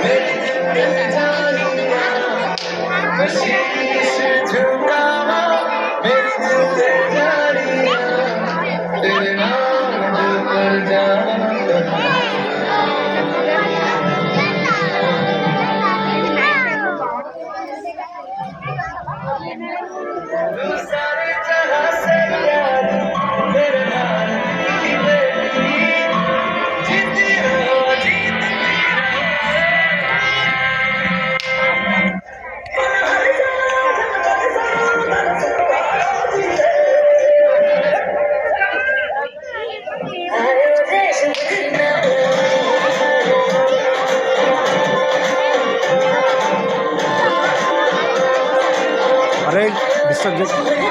मेरी दिल जानिया शीश झुकावा मेरी दिल जानिया तेरे नाम पर जावा सारे जहां से प्यारी मेरे नाम की बेटी जीती रहो जीत अरे डिस्टर्ब